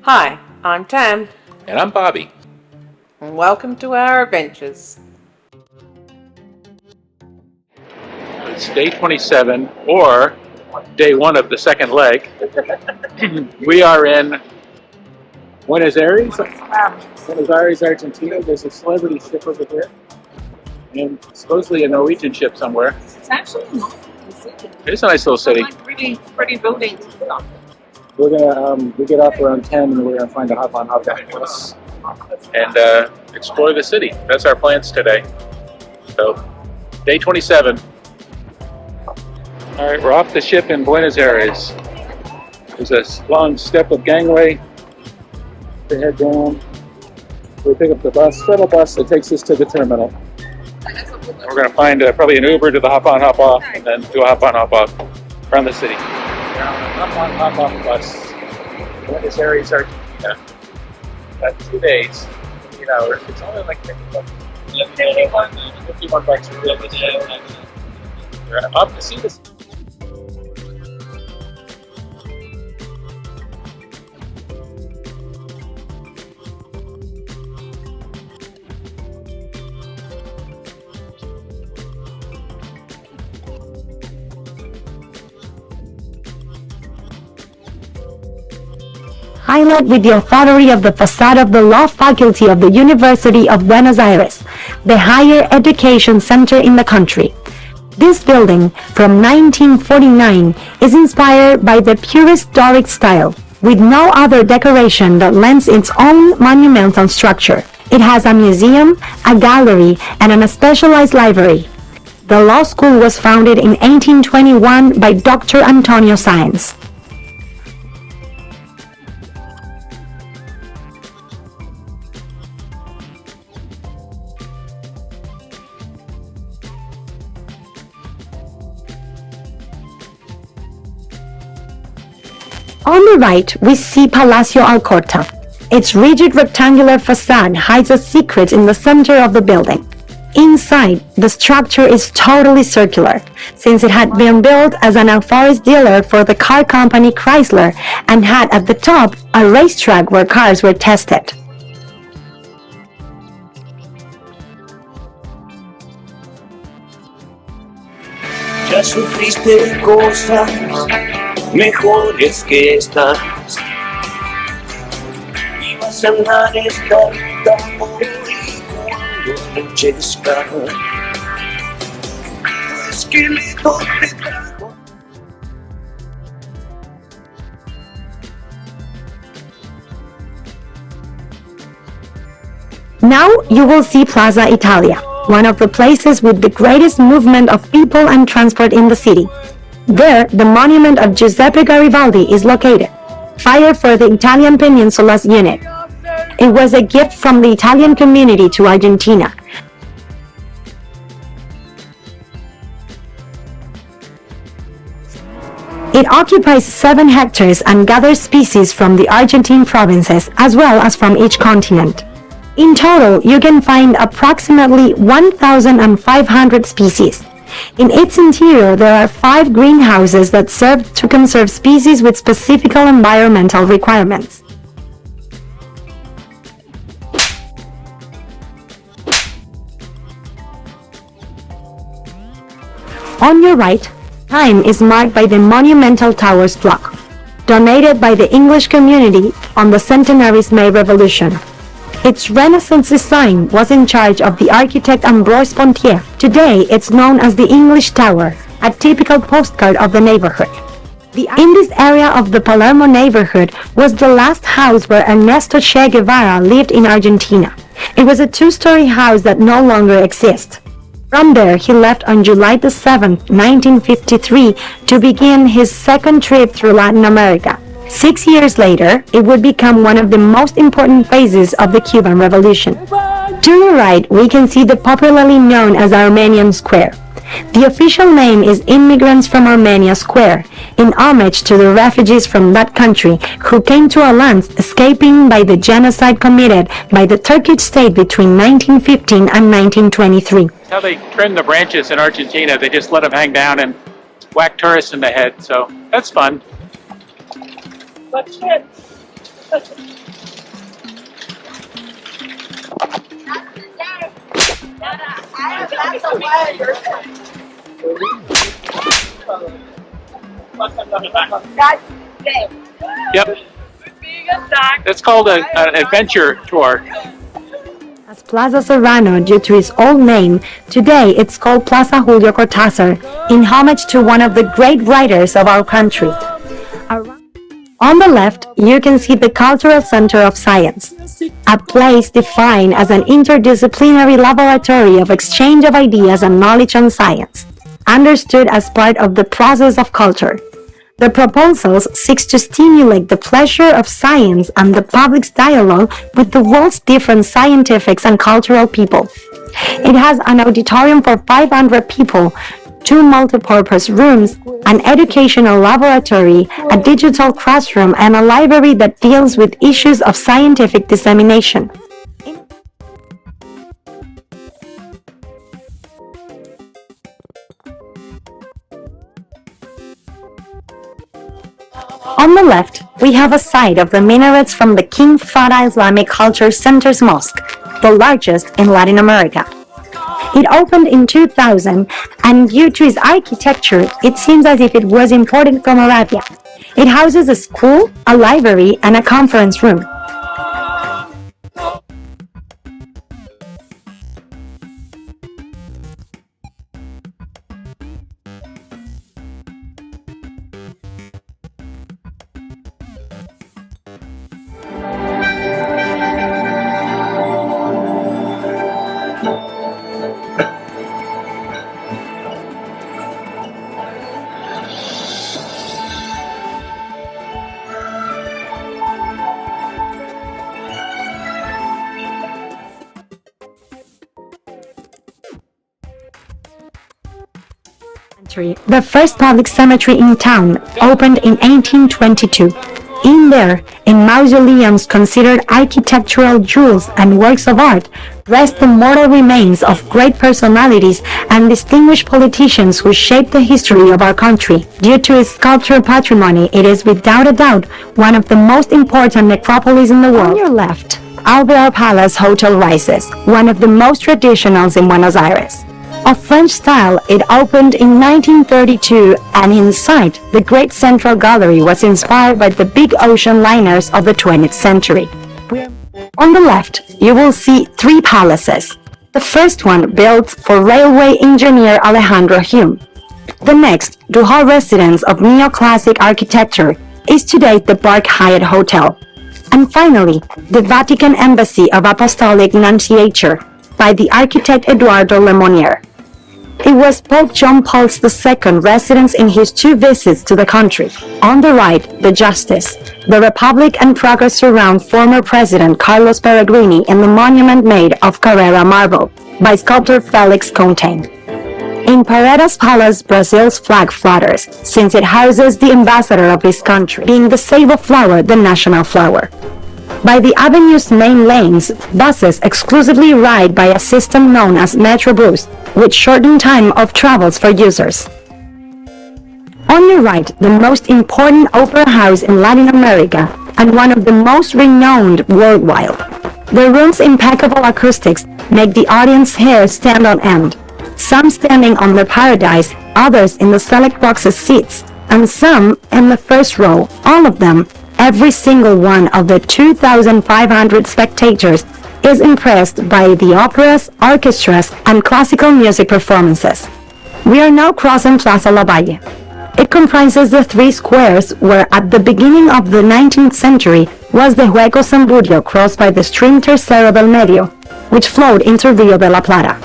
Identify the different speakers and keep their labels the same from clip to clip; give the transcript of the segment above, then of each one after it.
Speaker 1: Hi, I'm Tam,
Speaker 2: And I'm Bobby.
Speaker 1: and welcome to our adventures.
Speaker 2: It's day 27, or day one of the second leg. We are in Buenos Aires, Argentina. There's a celebrity ship over there, and supposedly a Norwegian ship somewhere.
Speaker 1: It's actually a nice city.
Speaker 2: It's a nice little city.
Speaker 1: Like really pretty buildings and stuff.
Speaker 2: We're gonna we get off around 10, and we're gonna find a hop-on bus and explore the city. That's our plans today. So, day 27. All right, we're off the ship in Buenos Aires. There's a long step of gangway to head down. We pick up the shuttle bus that takes us to the terminal. We're going to find probably an Uber to the hop-on, hop-off, and then do a hop-on, hop-off around the city. Hop-on, hop-off bus. Buenos Aires, Argentina. Got 2 days, 8 hours. It's only like 51 bucks for the day. We're up to see this.
Speaker 3: Highlight with the authority of the facade of the Law Faculty of the University of Buenos Aires, the higher education center in the country. This building, from 1949, is inspired by the purest Doric style, with no other decoration that lends its own monumental structure. It has a museum, a gallery, and a specialized library. The law school was founded in 1821 by Dr. Antonio Sáenz. On the right, we see Palacio Alcorta. Its rigid rectangular facade hides a secret in the center of the building. Inside, the structure is totally circular, since it had been built as an Alfaris dealer for the car company Chrysler and had at the top a racetrack where cars were tested.
Speaker 4: Ya sufriste cosas mejores que estas y vas a andar esta ruta por ahí cuando anochezca. Tu esqueleto te trajo.
Speaker 3: Now you will see Plaza Italia, one of the places with the greatest movement of people and transport in the city. There, the monument of Giuseppe Garibaldi is located, fire for the Italian Peninsula's unit. It was a gift from the Italian community to Argentina. It occupies 7 hectares and gathers species from the Argentine provinces as well as from each continent. In total, you can find approximately 1,500 species. In its interior, there are 5 greenhouses that serve to conserve species with specific environmental requirements. On your right, time is marked by the Monumental Towers clock, donated by the English community on the Centenary's May Revolution. Its Renaissance design was in charge of the architect Ambroise Pontier. Today, it's known as the English Tower, a typical postcard of the neighborhood. In this area of the Palermo neighborhood was the last house where Ernesto Che Guevara lived in Argentina. It was a 2-story house that no longer exists. From there, he left on July 7, 1953, to begin his second trip through Latin America. 6 years later, it would become one of the most important phases of the Cuban Revolution. To the right, we can see the popularly known as Armenian Square. The official name is Immigrants from Armenia Square, in homage to the refugees from that country who came to our lands escaping by the genocide committed by the Turkish state between 1915 and 1923.
Speaker 2: That's how they trim the branches in Argentina. They just let them hang down and whack tourists in the head, so that's fun.
Speaker 1: But shit.
Speaker 2: Yep. It's called an adventure tour.
Speaker 3: As Plaza Serrano due to its old name, today it's called Plaza Julio Cortázar, in homage to one of the great writers of our country. On the left, you can see the Cultural Center of Science, a place defined as an interdisciplinary laboratory of exchange of ideas and knowledge on science, understood as part of the process of culture. The proposals seeks to stimulate the pleasure of science and the public's dialogue with the world's different scientific and cultural people. It has an auditorium for 500 people, 2 multipurpose rooms, an educational laboratory, a digital classroom, and a library that deals with issues of scientific dissemination. On the left, we have a site of the minarets from the King Fahd Islamic Culture Center's mosque, the largest in Latin America. It opened in 2000, and due to its architecture, it seems as if it was imported from Arabia. It houses a school, a library, and a conference room. The first public cemetery in town opened in 1822. In there, in mausoleums considered architectural jewels and works of art, rest the mortal remains of great personalities and distinguished politicians who shaped the history of our country. Due to its sculptural patrimony, it is without a doubt one of the most important necropolis in the world. On your left, Alvear Palace Hotel rises, one of the most traditionals in Buenos Aires. Of French style, it opened in 1932, and inside, the Great Central Gallery was inspired by the big ocean liners of the 20th century. On the left, you will see 3 palaces. The first one built for railway engineer Alejandro Hume. The next, HOHO residence of neoclassic architecture, is today the Park Hyatt Hotel. And finally, the Vatican Embassy of Apostolic Nunciature by the architect Eduardo Lemonnier. It was Pope John Paul II's residence in his 2 visits to the country. On the right, the Justice. The Republic and progress surround former President Carlos Peregrini in the monument made of Carrara marble by sculptor Felix Contain. In Paredes Palace, Brazil's flag flutters, since it houses the ambassador of his country, being the Seiva flower the national flower. By the avenue's main lanes, buses exclusively ride by a system known as Metrobus, which shorten time of travels for users. On your right, the most important opera house in Latin America and one of the most renowned worldwide. The room's impeccable acoustics make the audience hair stand on end, some standing on their paradise, others in the select boxes seats, and some in the first row, all of them. Every single one of the 2,500 spectators is impressed by the operas, orchestras, and classical music performances. We are now crossing Plaza Lavalle. It comprises the 3 squares where at the beginning of the 19th century was the Hueco Zamburio crossed by the stream Tercero del Medio, which flowed into Rio de la Plata.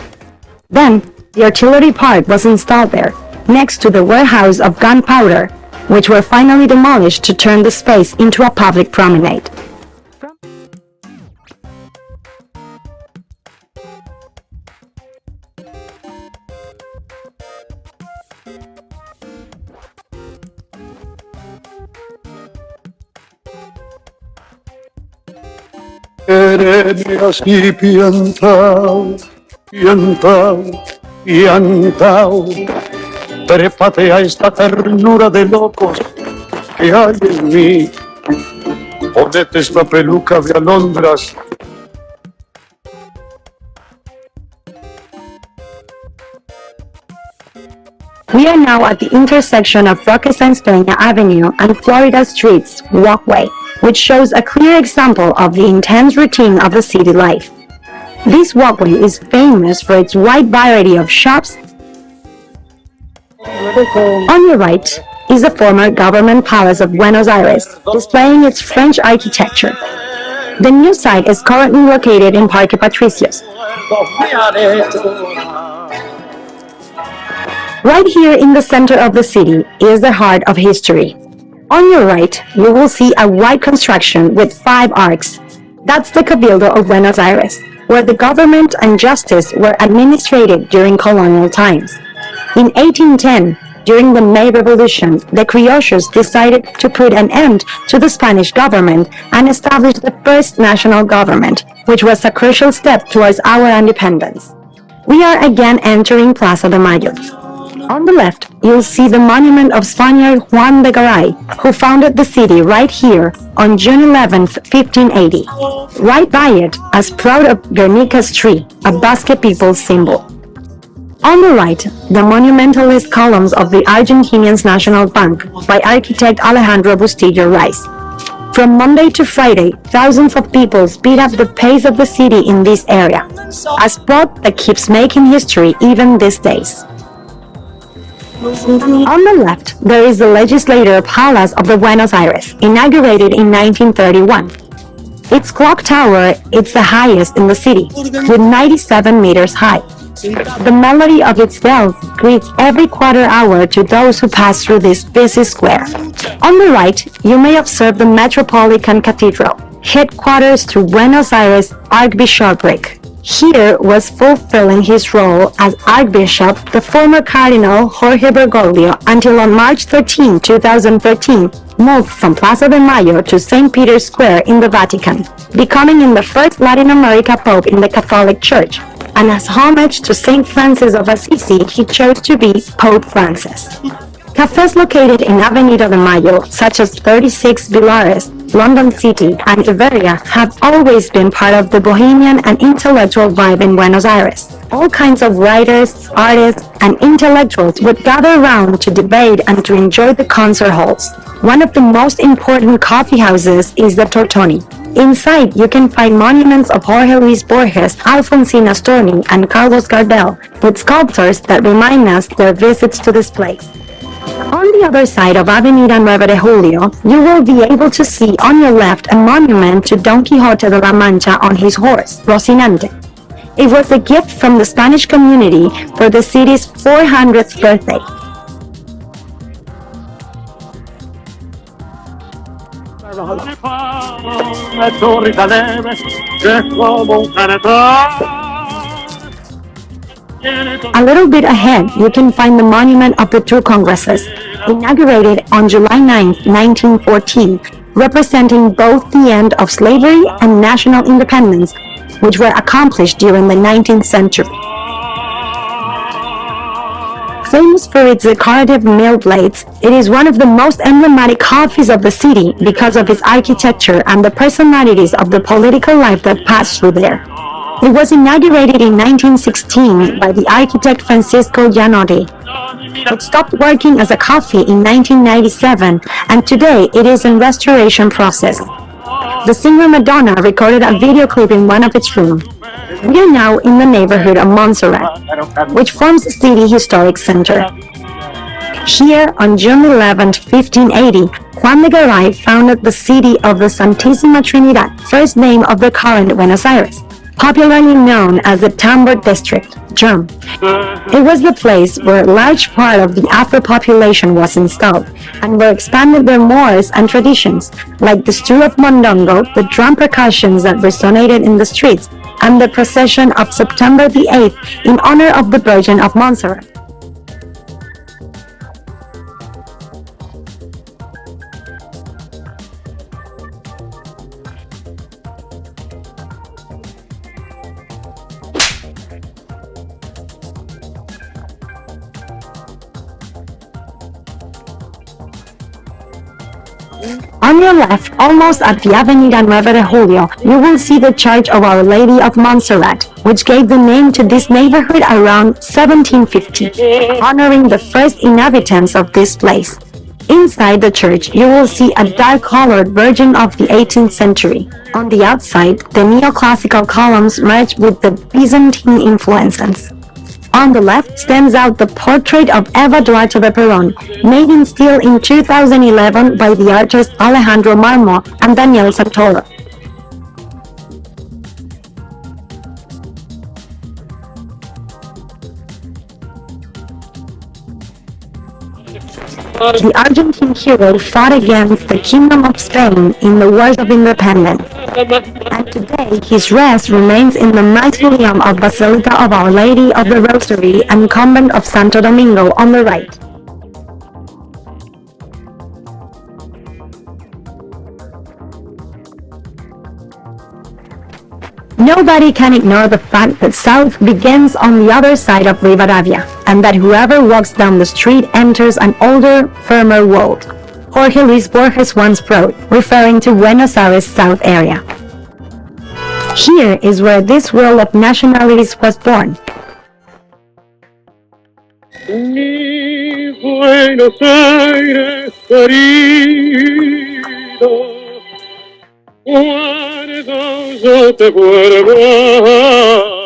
Speaker 3: Then, the artillery park was installed there, next to the warehouse of gunpowder, which were finally demolished to turn the space into a public promenade.
Speaker 5: Quereme así piantao, piantao, piantao. Trépate a esta ternura de locos que hay en mí. Por Metes la peluca de alondras.
Speaker 3: We are now at the intersection of Roque Sáenz Peña Avenue and Florida Street's walkway, which shows a clear example of the intense routine of the city life. This walkway is famous for its wide variety of shops. On your right is the former government palace of Buenos Aires, displaying its French architecture. The new site is currently located in Parque Patricios. Right here in the center of the city is the heart of history. On your right, you will see a wide construction with 5 arcs. That's the Cabildo of Buenos Aires, where the government and justice were administrated during colonial times. In 1810, during the May Revolution, the Criollos decided to put an end to the Spanish government and establish the first national government, which was a crucial step towards our independence. We are again entering Plaza de Mayo. On the left, you'll see the monument of Spaniard Juan de Garay, who founded the city right here on June 11, 1580. Right by it, as proud of Guernica's tree, a Basque people's symbol. On the right, the monumentalist columns of the Argentinian National Bank by architect Alejandro Bustillo Rice. From Monday to Friday, thousands of people speed up the pace of the city in this area, a spot that keeps making history even these days. On the left, there is the Legislative Palace of the Buenos Aires, inaugurated in 1931. Its clock tower is the highest in the city, with 97 meters high. The melody of its bells greets every quarter hour to those who pass through this busy square. On the right, you may observe the Metropolitan Cathedral, headquarters to Buenos Aires Archbishopric. Here was fulfilling his role as Archbishop the former Cardinal Jorge Bergoglio until on March 13, 2013, moved from Plaza de Mayo to St. Peter's Square in the Vatican, becoming the first Latin America Pope in the Catholic Church. And as homage to St. Francis of Assisi, he chose to be Pope Francis. Cafes located in Avenida de Mayo, such as 36 Villares, London City, and Iberia, have always been part of the bohemian and intellectual vibe in Buenos Aires. All kinds of writers, artists, and intellectuals would gather around to debate and to enjoy the concert halls. One of the most important coffee houses is the Tortoni. Inside, you can find monuments of Jorge Luis Borges, Alfonsina Storni, and Carlos Gardel, with sculptures that remind us their visits to this place. On the other side of Avenida 9 de Julio, you will be able to see on your left a monument to Don Quixote de la Mancha on his horse, Rocinante. It was a gift from the Spanish community for the city's 400th birthday. A little bit ahead, you can find the monument of the two Congresses, inaugurated on July 9, 1914, representing both the end of slavery and national independence, which were accomplished during the 19th century. Famous for its decorative mill blades, it is one of the most emblematic coffees of the city because of its architecture and the personalities of the political life that passed through there. It was inaugurated in 1916 by the architect Francisco Gianotti. It stopped working as a coffee in 1997, and today it is in restoration process. The singer Madonna recorded a video clip in one of its rooms. We are now in the neighborhood of Montserrat, which forms the city historic center. Here, on June 11, 1580, Juan de Garay founded the city of the Santísima Trinidad, first name of the current Buenos Aires, popularly known as the Tambor District, Germ. It was the place where a large part of the Afro population was installed, and where expanded their mores and traditions, like the stew of Mondongo, the drum percussions that resonated in the streets, and the procession of September the 8th in honor of the Virgin of Montserrat. On your left, almost at the Avenida Nueve de Julio, you will see the Church of Our Lady of Montserrat, which gave the name to this neighborhood around 1750, honoring the first inhabitants of this place. Inside the church, you will see a dark-colored version of the 18th century. On the outside, the neoclassical columns merge with the Byzantine influences. On the left stands out the portrait of Eva Duarte de Perón, made in steel in 2011 by the artists Alejandro Marmo and Daniel Santoro. The Argentine hero fought against the Kingdom of Spain in the Wars of Independence, and today his rest remains in the mausoleum of Basilica of Our Lady of the Rosary and Convent of Santo Domingo on the right. Nobody can ignore the fact that South begins on the other side of Rivadavia, and that whoever walks down the street enters an older, firmer world. Jorge Luis Borges once wrote, referring to Buenos Aires South area. Here is where this world of nationalities was born.
Speaker 2: Buenos Aires querido, cuando yo te vuelvo a ver.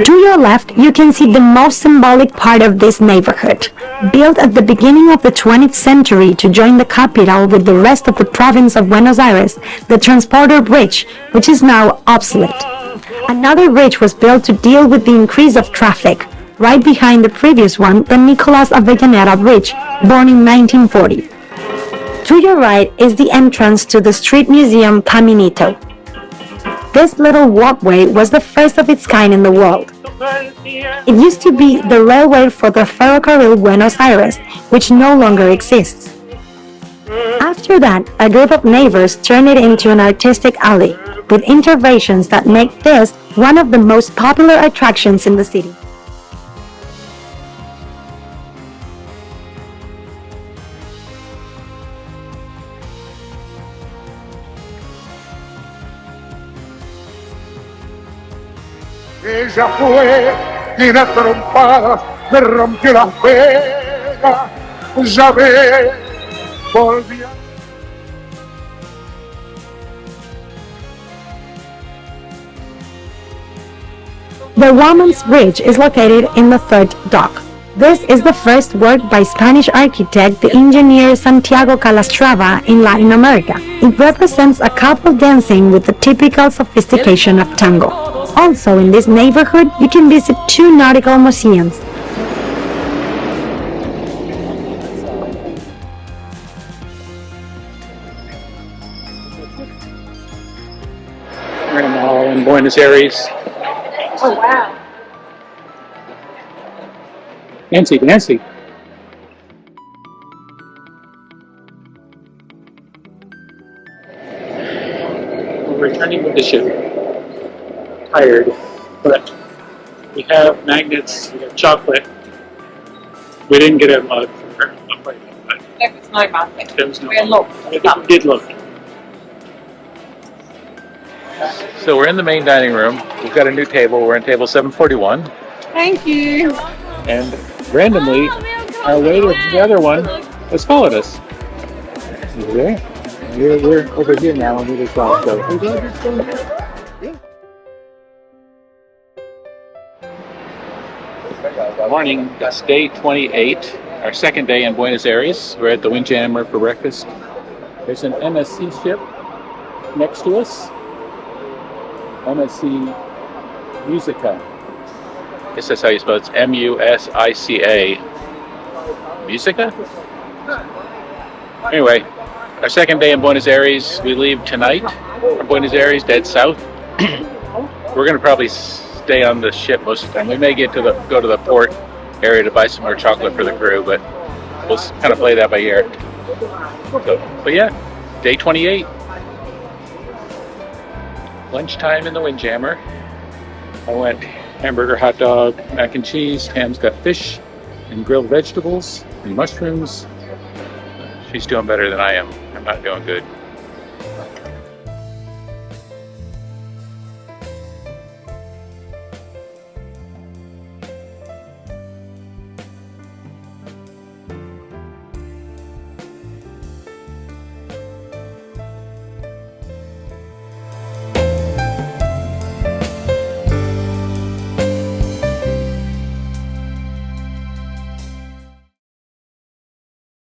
Speaker 3: To your left, you can see the most symbolic part of this neighborhood. Built at the beginning of the 20th century to join the capital with the rest of the province of Buenos Aires, the Transporter Bridge, which is now obsolete. Another bridge was built to deal with the increase of traffic. Right behind the previous one, the Nicolás Avellaneda Bridge, born in 1940. To your right is the entrance to the street museum Caminito. This little walkway was the first of its kind in the world. It used to be the railway for the Ferrocarril Buenos Aires, which no longer exists. After that, a group of neighbors turned it into an artistic alley, with interventions that make this one of the most popular attractions in the city.
Speaker 5: Ella fue y de trompadas me rompió las venas. Ya ves, volví a...
Speaker 3: The Woman's Bridge is located in the third dock. This is the first work by Spanish architect the engineer Santiago Calatrava in Latin America. It represents a couple dancing with the typical sophistication of tango. Also in this neighborhood, you can visit two nautical museums.
Speaker 2: We're now in Buenos Aires.
Speaker 1: Oh, wow.
Speaker 2: Nancy. We're returning with the ship. Tired, but we have magnets, we have chocolate. We didn't get a mug for her appointment, but
Speaker 1: There was no market.
Speaker 2: there was no
Speaker 1: We looked.
Speaker 2: We did look. So we're in the main dining room. We've got a new table. We're on table 741.
Speaker 1: Thank you.
Speaker 2: And randomly, our waiter from the other one has followed us. You there? We're over here now on the other side. So. Good morning. It's day 28, our second day in Buenos Aires. We're at the Windjammer for breakfast. There's an MSC ship next to us. MSC Musica. I guess that's how you spell it. It's M-U-S-I-C-A. Musica? Anyway, our second day in Buenos Aires. We leave tonight from Buenos Aires, dead south. We're going to probably stay on the ship most of the time. We may go to the port area to buy some more chocolate for the crew, but we'll kind of play that by ear. So, but yeah, day 28. Lunchtime in the Windjammer. I went hamburger, hot dog, mac and cheese. Tam's got fish and grilled vegetables and mushrooms. She's doing better than I am. I'm not doing good.